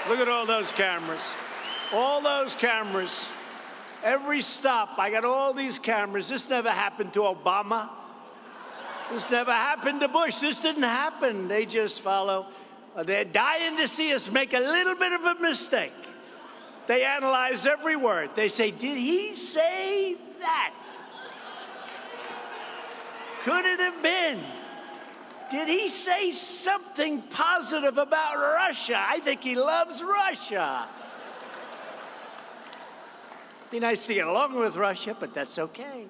Look at all those cameras. All those cameras. Every stop, I got all these cameras. This never happened to Obama. This never happened to Bush. This didn't happen. They just follow. They're dying to see us make a little bit of a mistake. They analyze every word. They say, did he say that? Could it have been? Did he say something positive about Russia? I think he loves Russia. Be nice to get along with Russia, but that's okay.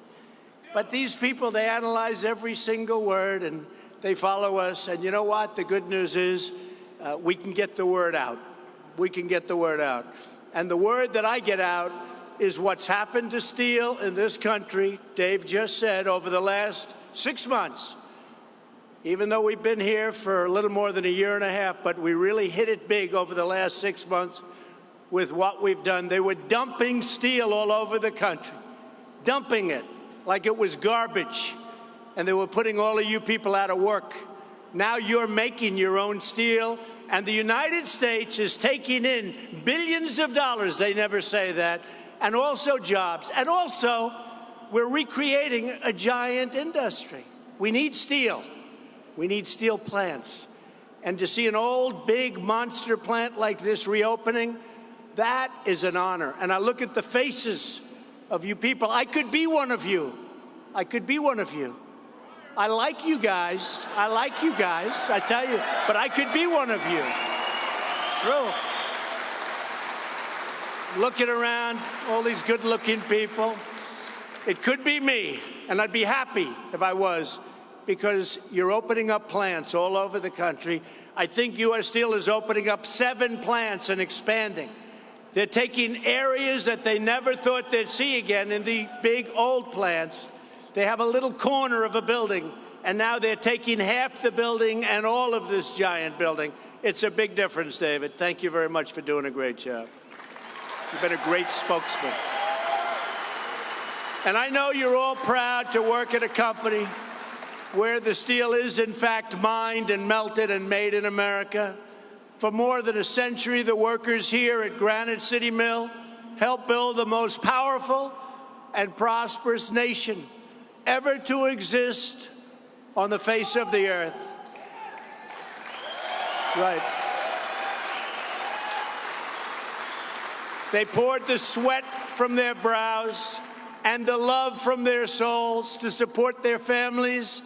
But these people, they analyze every single word, and they follow us. And you know what? The good news is we can get the word out. We can get the word out. And the word that I get out is what's happened to steel in this country, Dave just said, over the last 6 months. Even though we've been here for a little more than a year and a half, but we really hit it big over the last 6 months with what we've done. They were dumping steel all over the country, dumping it like it was garbage, and they were putting all of you people out of work. Now you're making your own steel, and the United States is taking in billions of dollars, they never say that, and also jobs, and also we're recreating a giant industry. We need steel. We need steel plants. And to see an old, big monster plant like this reopening, that is an honor. And I look at the faces of you people. I could be one of you. I could be one of you. I like you guys. I like you guys, I tell you. But I could be one of you. It's true. Looking around, all these good-looking people. It could be me, and I'd be happy if I was, because you're opening up plants all over the country. I think U.S. Steel is opening up 7 plants and expanding. They're taking areas that they never thought they'd see again in the big old plants. They have a little corner of a building, and now they're taking half the building and all of this giant building. It's a big difference, David. Thank you very much for doing a great job. You've been a great spokesman. And I know you're all proud to work at a company where the steel is, in fact, mined and melted and made in America. For more than a century, the workers here at Granite City Mill helped build the most powerful and prosperous nation ever to exist on the face of the earth. That's right. They poured the sweat from their brows and the love from their souls to support their families,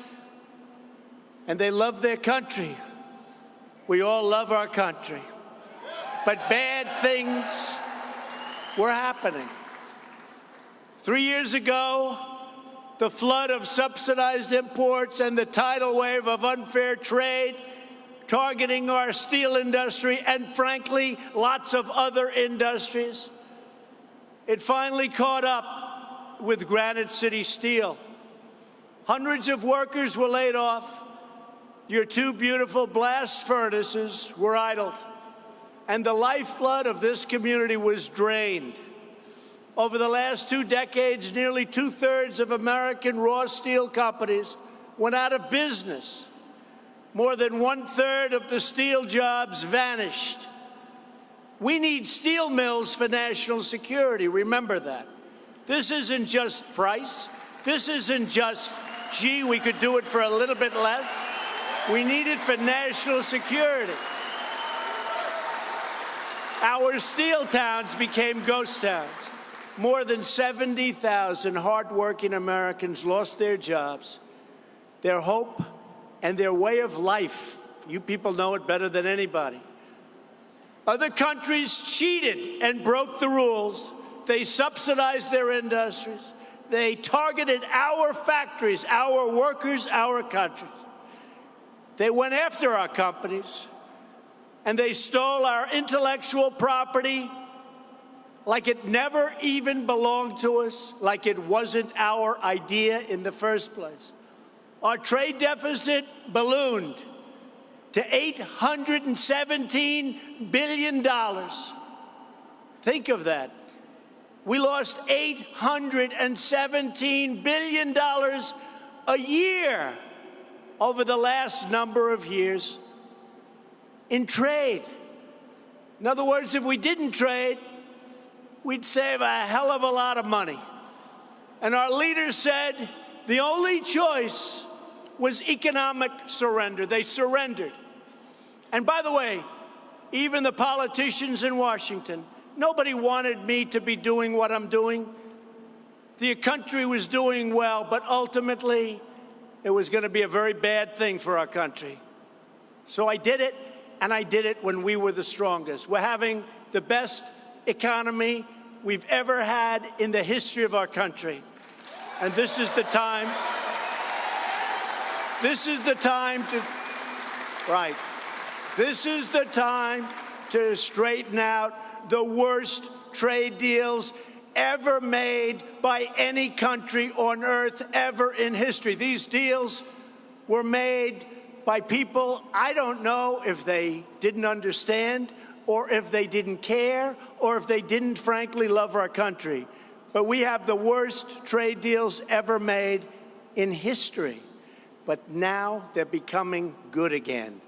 and they love their country. We all love our country. But bad things were happening. 3 years ago, the flood of subsidized imports and the tidal wave of unfair trade targeting our steel industry and, frankly, lots of other industries. It finally caught up with Granite City Steel. Hundreds of workers were laid off. Your 2 beautiful blast furnaces were idled, and the lifeblood of this community was drained. Over the last 2 decades, nearly 2/3 of American raw steel companies went out of business. More than 1/3 of the steel jobs vanished. We need steel mills for national security. Remember that. This isn't just price. This isn't just, gee, we could do it for a little bit less. We need it for national security. Our steel towns became ghost towns. More than 70,000 hardworking Americans lost their jobs, their hope, and their way of life. You people know it better than anybody. Other countries cheated and broke the rules. They subsidized their industries. They targeted our factories, our workers, our countries. They went after our companies, and they stole our intellectual property like it never even belonged to us, like it wasn't our idea in the first place. Our trade deficit ballooned to $817 billion. Think of that. We lost $817 billion a year over the last number of years in trade. In other words, if we didn't trade, we'd save a hell of a lot of money. And our leaders said the only choice was economic surrender. They surrendered. And by the way, even the politicians in Washington, nobody wanted me to be doing what I'm doing. The country was doing well, but ultimately, it was going to be a very bad thing for our country. So I did it, and I did it when we were the strongest. We're having the best economy we've ever had in the history of our country. And this is the time. This is the time to, right. This is the time to straighten out the worst trade deals ever made by any country on earth ever in history. These deals were made by people, I don't know if they didn't understand or if they didn't care or if they didn't frankly love our country. But we have the worst trade deals ever made in history. But now they're becoming good again.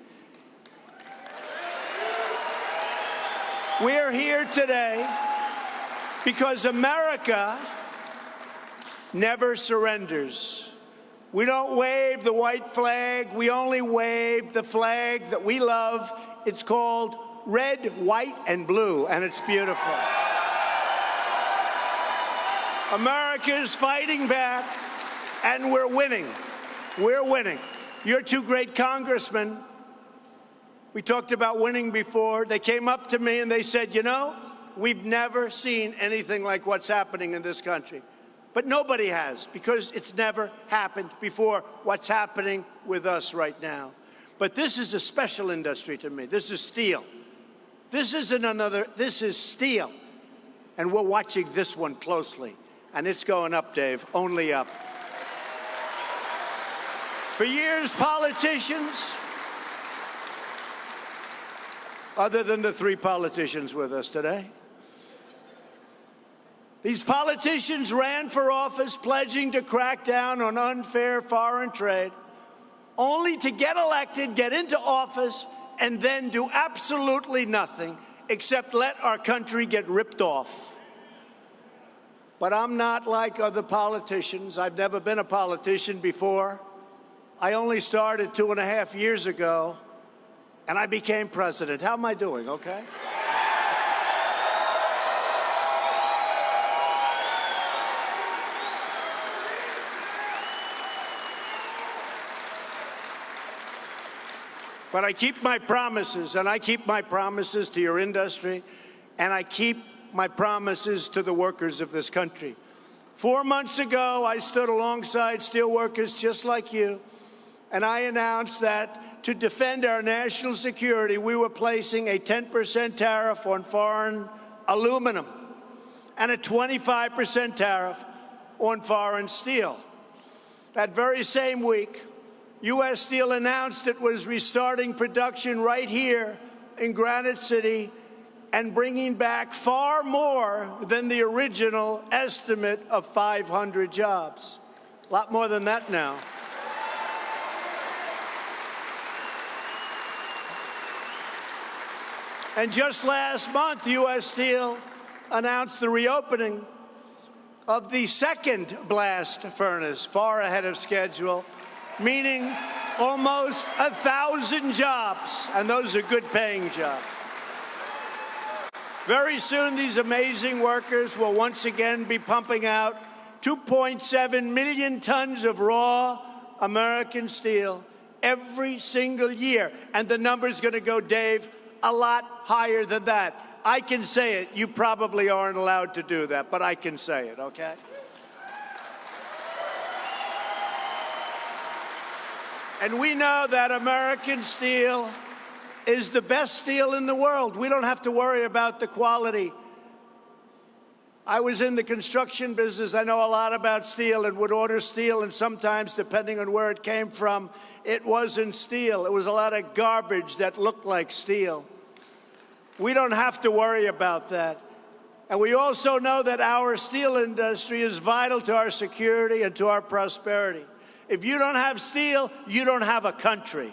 We're here today because America never surrenders. We don't wave the white flag. We only wave the flag that we love. It's called red, white, and blue, and it's beautiful. America is fighting back, and we're winning. We're winning. Your two great congressmen, we talked about winning before. They came up to me and they said, you know, we've never seen anything like what's happening in this country. But nobody has, because it's never happened before what's happening with us right now. But this is a special industry to me. This is steel. This isn't another, this is steel. And we're watching this one closely. And it's going up, Dave, only up. For years, politicians, other than the three politicians with us today, these politicians ran for office pledging to crack down on unfair foreign trade, only to get elected, get into office, and then do absolutely nothing except let our country get ripped off. But I'm not like other politicians. I've never been a politician before. I only started 2.5 years ago, and I became president. How am I doing, okay? But I keep my promises, and I keep my promises to your industry, and I keep my promises to the workers of this country. 4 months ago, I stood alongside steelworkers just like you, and I announced that to defend our national security, we were placing a 10% tariff on foreign aluminum and a 25% tariff on foreign steel. That very same week, U.S. Steel announced it was restarting production right here in Granite City and bringing back far more than the original estimate of 500 jobs. A lot more than that now. And just last month, U.S. Steel announced the reopening of the second blast furnace, far ahead of schedule, meaning almost 1,000 jobs, and those are good-paying jobs. Very soon, these amazing workers will once again be pumping out 2.7 million tons of raw American steel every single year. And the number's going to go, Dave, a lot higher than that. I can say it. You probably aren't allowed to do that, but I can say it, okay? And we know that American steel is the best steel in the world. We don't have to worry about the quality. I was in the construction business. I know a lot about steel and would order steel, and sometimes, depending on where it came from, it wasn't steel. It was a lot of garbage that looked like steel. We don't have to worry about that. And we also know that our steel industry is vital to our security and to our prosperity. If you don't have steel, you don't have a country.